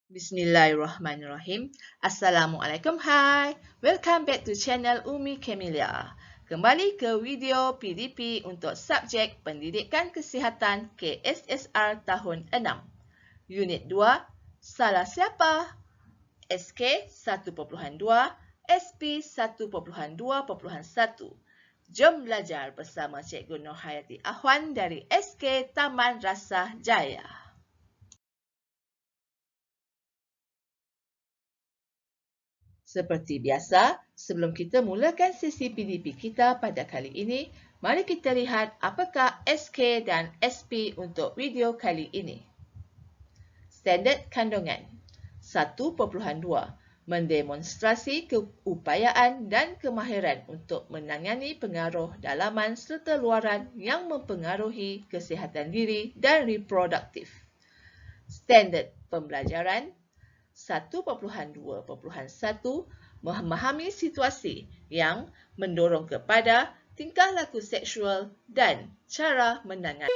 Bismillahirrahmanirrahim. Assalamualaikum, hai. Welcome back to channel Umi Camelia. Kembali ke video PDP untuk subjek Pendidikan Kesihatan KSSR tahun 6. Unit 2, Salah siapa? SK 1.2, SP 1.2.1. Jom belajar bersama Cikgu Nurhayati Ahwan dari SK Taman Rasah Jaya. Seperti biasa, sebelum kita mulakan sesi PDP kita pada kali ini, mari kita lihat apakah SK dan SP untuk video kali ini. Standard kandungan 1.2. Mendemonstrasi keupayaan dan kemahiran untuk menangani pengaruh dalaman serta luaran yang mempengaruhi kesihatan diri dan reproduktif. Standard pembelajaran 1.2.1 memahami situasi yang mendorong kepada tingkah laku seksual dan cara menangani.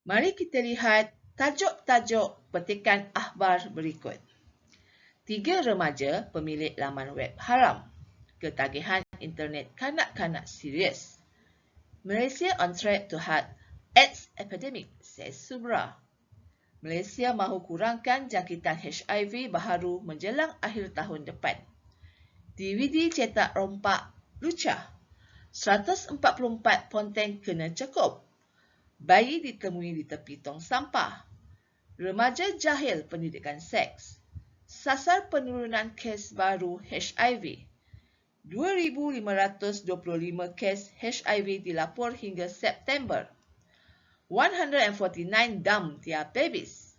Mari kita lihat tajuk-tajuk petikan akhbar berikut. 3 remaja pemilik laman web haram. Ketagihan internet kanak-kanak serius. Malaysia on track to halt AIDS epidemic, says Subra. Malaysia mahu kurangkan jangkitan HIV baharu menjelang akhir tahun depan. DVD cetak rompak lucah. 144 ponteng kena cekup. Bayi ditemui di tepi tong sampah. Remaja jahil pendidikan seks. Sasar penurunan kes baru HIV. 2,525 kes HIV dilapor hingga September. 149 dam tiap babies.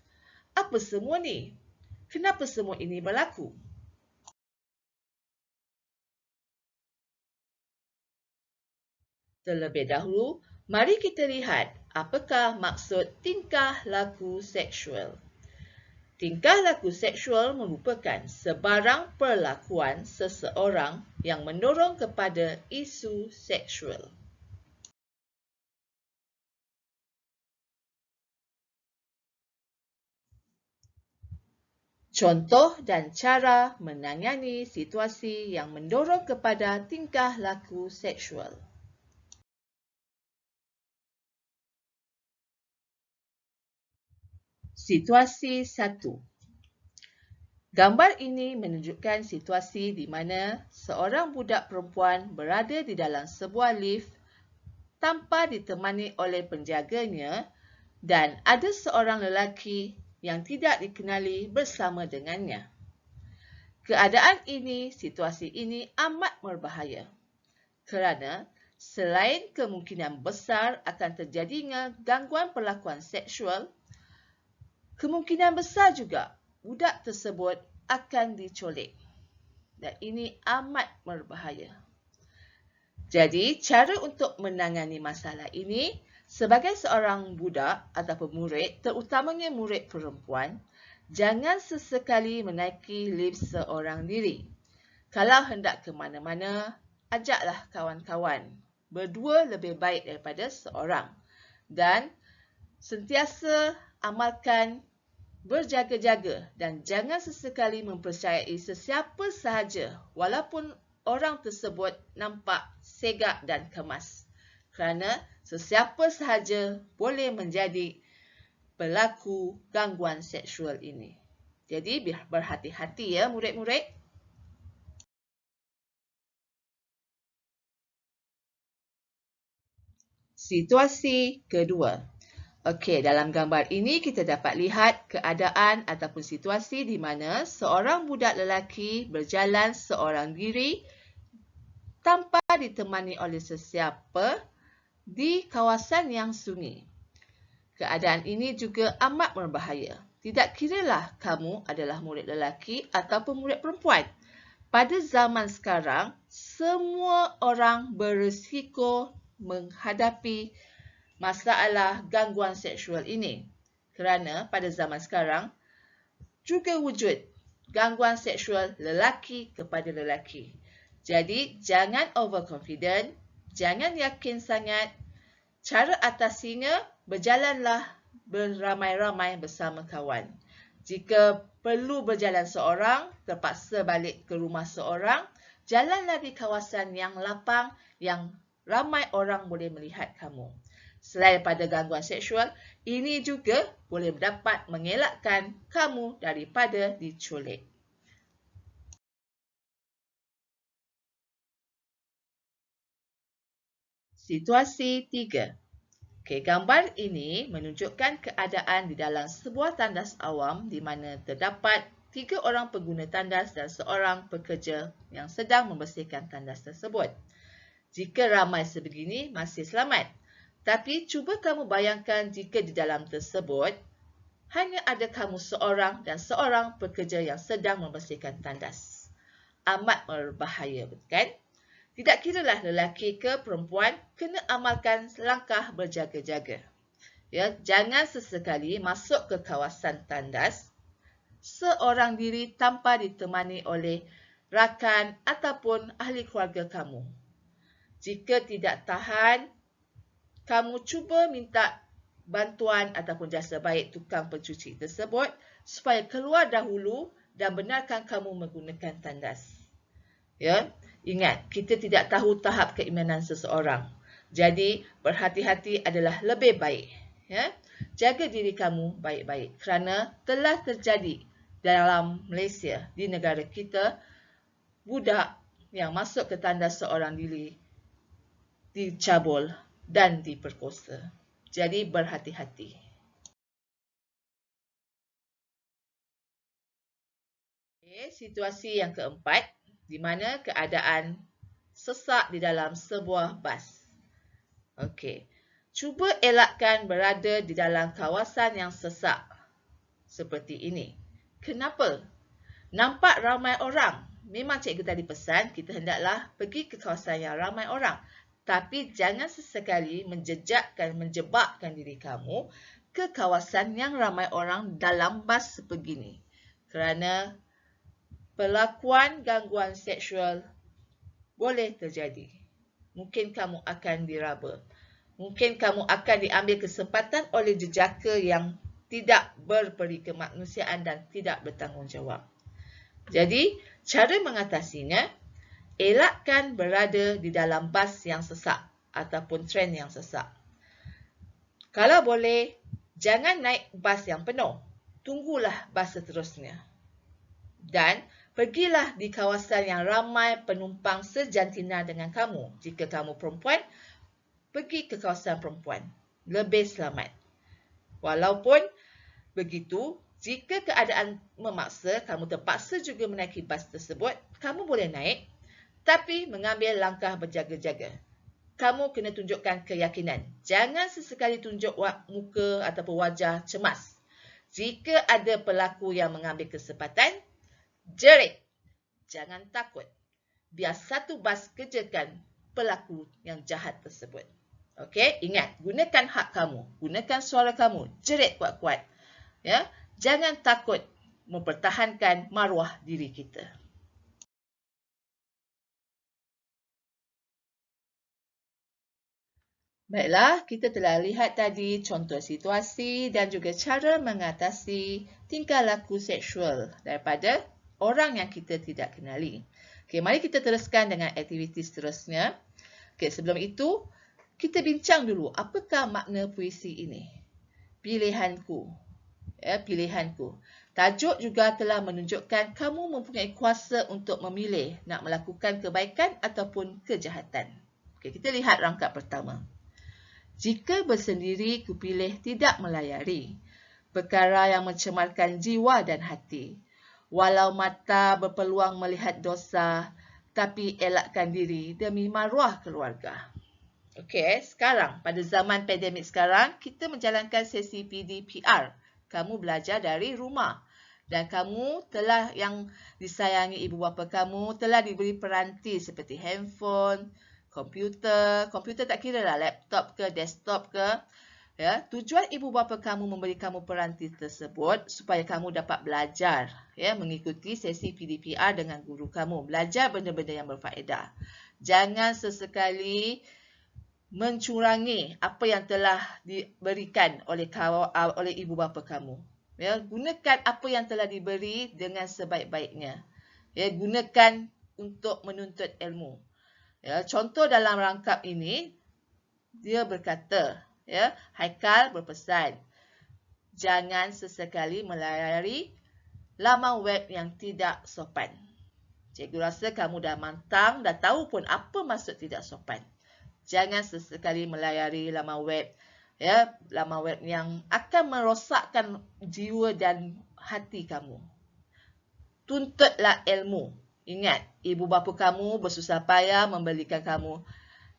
Apa semua ni? Kenapa semua ini berlaku? Terlebih dahulu, mari kita lihat apakah maksud tingkah laku seksual. Tingkah laku seksual merupakan sebarang perlakuan seseorang yang mendorong kepada isu seksual. Contoh dan cara menangani situasi yang mendorong kepada tingkah laku seksual. Situasi 1. Gambar ini menunjukkan situasi di mana seorang budak perempuan berada di dalam sebuah lift tanpa ditemani oleh penjaganya dan ada seorang lelaki yang tidak dikenali bersama dengannya. Keadaan ini, situasi ini amat berbahaya kerana selain kemungkinan besar akan terjadinya gangguan perlakuan seksual, kemungkinan besar juga budak tersebut akan dicolik. Dan ini amat berbahaya. Jadi, cara untuk menangani masalah ini, sebagai seorang budak ataupun murid, terutamanya murid perempuan, jangan sesekali menaiki lift seorang diri. Kalau hendak ke mana-mana, ajaklah kawan-kawan. Berdua lebih baik daripada seorang. Dan sentiasa amalkan berjaga-jaga dan jangan sesekali mempercayai sesiapa sahaja walaupun orang tersebut nampak segak dan kemas. Kerana sesiapa sahaja boleh menjadi pelaku gangguan seksual ini. Jadi berhati-hati ya murid-murid. Situasi kedua. Okey, dalam gambar ini kita dapat lihat keadaan ataupun situasi di mana seorang budak lelaki berjalan seorang diri tanpa ditemani oleh sesiapa di kawasan yang sunyi. Keadaan ini juga amat berbahaya. Tidak kiralah kamu adalah murid lelaki ataupun murid perempuan. Pada zaman sekarang, semua orang berisiko menghadapi masalah gangguan seksual ini. Kerana pada zaman sekarang juga wujud gangguan seksual lelaki kepada lelaki. Jadi, jangan overconfident, jangan yakin sangat. Cara atasinya, berjalanlah beramai-ramai bersama kawan. Jika perlu berjalan seorang, terpaksa balik ke rumah seorang, jalanlah di kawasan yang lapang yang ramai orang boleh melihat kamu. Selain pada gangguan seksual, ini juga boleh dapat mengelakkan kamu daripada diculik. Situasi 3. Okey, gambar ini menunjukkan keadaan di dalam sebuah tandas awam di mana terdapat 3 orang pengguna tandas dan seorang pekerja yang sedang membersihkan tandas tersebut. Jika ramai sebegini, masih selamat. Tapi cuba kamu bayangkan jika di dalam tersebut hanya ada kamu seorang dan seorang pekerja yang sedang membersihkan tandas. Amat berbahaya, bukan? Tidak kiralah lelaki ke perempuan, kena amalkan langkah berjaga-jaga. Ya, jangan sesekali masuk ke kawasan tandas seorang diri tanpa ditemani oleh rakan ataupun ahli keluarga kamu. Jika tidak tahan, kamu cuba minta bantuan ataupun jasa baik tukang pencuci tersebut supaya keluar dahulu dan benarkan kamu menggunakan tandas. Ya, ingat, kita tidak tahu tahap keimanan seseorang. Jadi, berhati-hati adalah lebih baik. Ya, jaga diri kamu baik-baik kerana telah terjadi dalam Malaysia, di negara kita, budak yang masuk ke tandas seorang diri dicabul dan diperkosa. Jadi berhati-hati. Okay, situasi yang keempat, di mana keadaan sesak di dalam sebuah bas. Okey, cuba elakkan berada di dalam kawasan yang sesak seperti ini. Kenapa? Nampak ramai orang. Memang cikgu tadi pesan kita hendaklah pergi ke kawasan yang ramai orang. Tapi jangan sesekali menjebakkan diri kamu ke kawasan yang ramai orang dalam bas sebegini. Kerana pelakuan gangguan seksual boleh terjadi. Mungkin kamu akan diraba. Mungkin kamu akan diambil kesempatan oleh jejaka yang tidak berperi kemanusiaan dan tidak bertanggungjawab. Jadi, cara mengatasinya, elakkan berada di dalam bas yang sesak ataupun tren yang sesak. Kalau boleh, jangan naik bas yang penuh. Tunggulah bas seterusnya. Dan pergilah di kawasan yang ramai penumpang sejantina dengan kamu. Jika kamu perempuan, pergi ke kawasan perempuan. Lebih selamat. Walaupun begitu, jika keadaan memaksa, kamu terpaksa juga menaiki bas tersebut, kamu boleh naik, tapi mengambil langkah berjaga-jaga. Kamu kena tunjukkan keyakinan. Jangan sesekali tunjuk muka ataupun wajah cemas. Jika ada pelaku yang mengambil kesempatan, jerit. Jangan takut. Biar satu bas kerjakan pelaku yang jahat tersebut. Okey, ingat, gunakan hak kamu. Gunakan suara kamu. Jerit kuat-kuat. Ya, jangan takut mempertahankan maruah diri kita. Baiklah, kita telah lihat tadi contoh situasi dan juga cara mengatasi tingkah laku seksual daripada orang yang kita tidak kenali. Okey, mari kita teruskan dengan aktiviti seterusnya. Okey, sebelum itu, kita bincang dulu apakah makna puisi ini. Pilihanku. Ya, pilihanku. Tajuk juga telah menunjukkan kamu mempunyai kuasa untuk memilih nak melakukan kebaikan ataupun kejahatan. Okey, kita lihat rangkap pertama. Jika bersendiri kupilih tidak melayari, perkara yang mencemarkan jiwa dan hati. Walau mata berpeluang melihat dosa, tapi elakkan diri demi maruah keluarga. Okey, sekarang pada zaman pandemik sekarang, kita menjalankan sesi PDPR. Kamu belajar dari rumah. Dan kamu telah yang disayangi ibu bapa kamu telah diberi peranti seperti handphone, komputer tak kira lah laptop ke desktop ke, Ya, tujuan ibu bapa kamu memberi kamu peranti tersebut supaya kamu dapat belajar, ya, mengikuti sesi PDPR dengan guru kamu, belajar benda-benda yang berfaedah. Jangan sesekali mencurangi apa yang telah diberikan oleh ibu bapa kamu. Ya, gunakan apa yang telah diberi dengan sebaik-baiknya. Ya, gunakan untuk menuntut ilmu. Ya, contoh dalam rangkap ini, dia berkata, ya, Haikal berpesan, jangan sesekali melayari laman web yang tidak sopan. Cikgu rasa kamu dah mantang, dah tahu pun apa maksud tidak sopan. Jangan sesekali melayari laman web, ya, laman web yang akan merosakkan jiwa dan hati kamu. Tuntutlah ilmu. Ingat, ibu bapa kamu bersusah payah membelikan kamu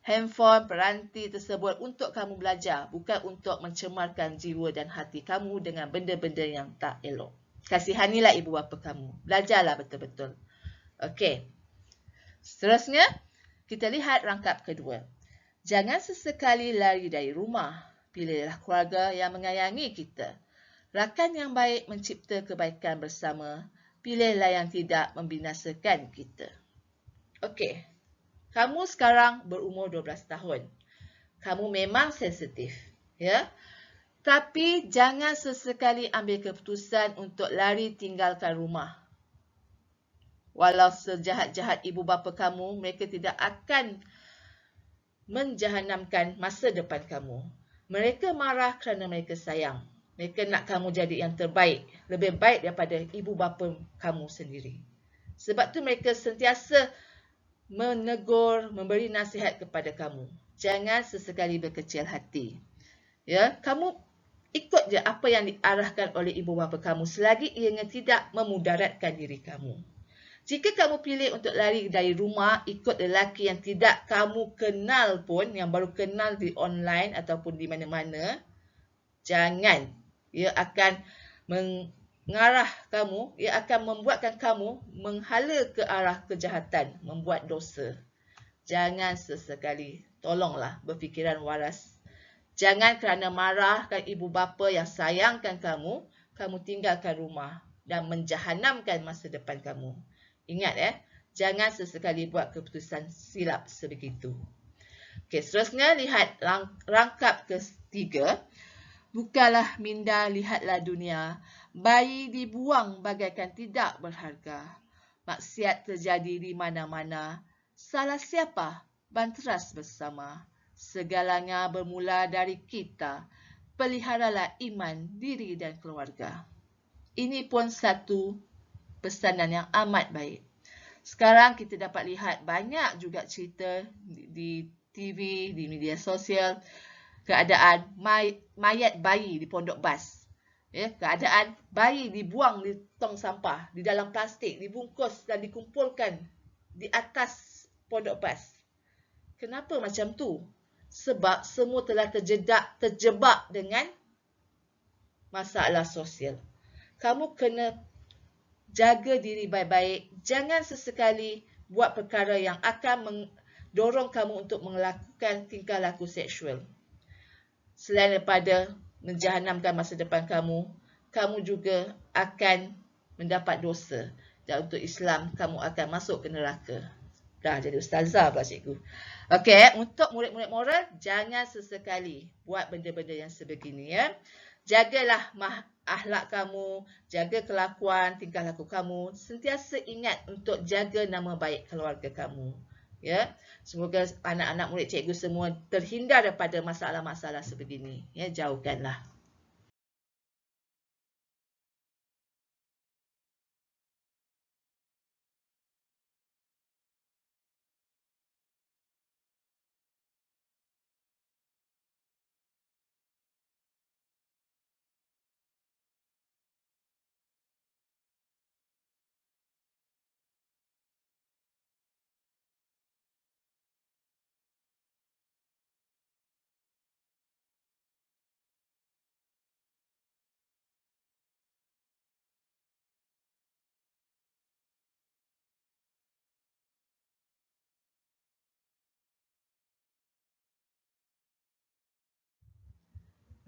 handphone, peranti tersebut untuk kamu belajar, bukan untuk mencemarkan jiwa dan hati kamu dengan benda-benda yang tak elok. Kasihanilah ibu bapa kamu. Belajarlah betul-betul. Okey. Seterusnya, kita lihat rangkap kedua. Jangan sesekali lari dari rumah. Pilihlah keluarga yang menyayangi kita. Rakan yang baik mencipta kebaikan bersama. Pilihlah yang tidak membinasakan kita. Okey. Kamu sekarang berumur 12 tahun. Kamu memang sensitif, ya. Tapi jangan sesekali ambil keputusan untuk lari tinggalkan rumah. Walau sejahat-jahat ibu bapa kamu, mereka tidak akan menjahanamkan masa depan kamu. Mereka marah kerana mereka sayang. Mereka nak kamu jadi yang terbaik, lebih baik daripada ibu bapa kamu sendiri. Sebab tu mereka sentiasa menegur, memberi nasihat kepada kamu. Jangan sesekali berkecil hati. Ya, kamu ikut je apa yang diarahkan oleh ibu bapa kamu selagi ianya tidak memudaratkan diri kamu. Jika kamu pilih untuk lari dari rumah, ikut lelaki yang tidak kamu kenal pun, yang baru kenal di online ataupun di mana-mana, jangan. Ia akan mengarah kamu, ia akan membuatkan kamu menghala ke arah kejahatan, membuat dosa. Jangan sesekali, tolonglah berfikiran waras. Jangan kerana marahkan ibu bapa yang sayangkan kamu, kamu tinggalkan rumah dan menjahanamkan masa depan kamu. Ingat, jangan sesekali buat keputusan silap sebegitu. Okey, seterusnya lihat rangkap ketiga. Bukalah minda, lihatlah dunia. Bayi dibuang bagaikan tidak berharga. Maksiat terjadi di mana-mana. Salah siapa? Banteras bersama. Segalanya bermula dari kita. Peliharalah iman diri dan keluarga. Ini pun satu pesanan yang amat baik. Sekarang kita dapat lihat banyak juga cerita di TV, di media sosial, keadaan mayat bayi di pondok bas. Ya, keadaan bayi dibuang di tong sampah, di dalam plastik, dibungkus dan dikumpulkan di atas pondok bas. Kenapa macam tu? Sebab semua telah terjebak dengan masalah sosial. Kamu kena jaga diri baik-baik. Jangan sesekali buat perkara yang akan mendorong kamu untuk melakukan tingkah laku seksual. Selain daripada menjahanamkan masa depan kamu, kamu juga akan mendapat dosa. Dan untuk Islam, kamu akan masuk ke neraka. Dah jadi ustazah pula cikgu. Okey, untuk murid-murid moral, jangan sesekali buat benda-benda yang sebegini, ya. Jagalah akhlak kamu, jaga kelakuan, tingkah laku kamu. Sentiasa ingat untuk jaga nama baik keluarga kamu. Ya, semoga anak-anak murid cikgu semua terhindar daripada masalah-masalah sebegini. Ya, jauhkanlah.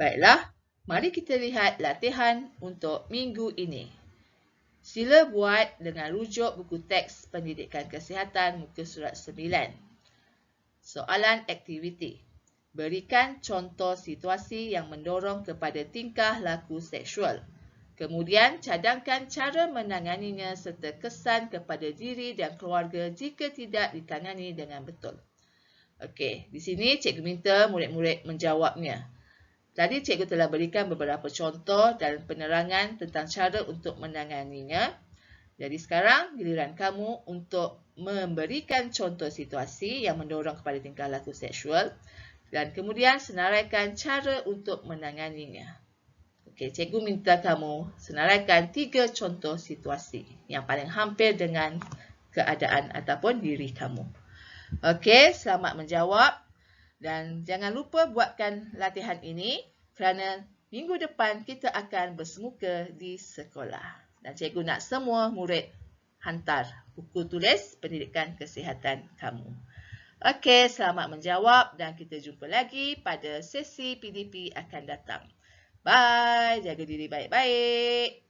Baiklah, mari kita lihat latihan untuk minggu ini. Sila buat dengan rujuk buku teks Pendidikan Kesihatan muka surat 9. Soalan aktiviti. Berikan contoh situasi yang mendorong kepada tingkah laku seksual. Kemudian, cadangkan cara menanganinya serta kesan kepada diri dan keluarga jika tidak ditangani dengan betul. Okey, di sini cikgu minta murid-murid menjawabnya. Tadi cikgu telah berikan beberapa contoh dan penerangan tentang cara untuk menanganinya. Jadi sekarang giliran kamu untuk memberikan contoh situasi yang mendorong kepada tingkah laku seksual dan kemudian senaraikan cara untuk menanganinya. Okey, cikgu minta kamu senaraikan 3 contoh situasi yang paling hampir dengan keadaan ataupun diri kamu. Okey, selamat menjawab dan jangan lupa buatkan latihan ini kerana minggu depan kita akan bersemuka di sekolah. Dan cikgu nak semua murid hantar buku tulis pendidikan kesihatan kamu. Okey, selamat menjawab dan kita jumpa lagi pada sesi PDP akan datang. Bye, jaga diri baik-baik.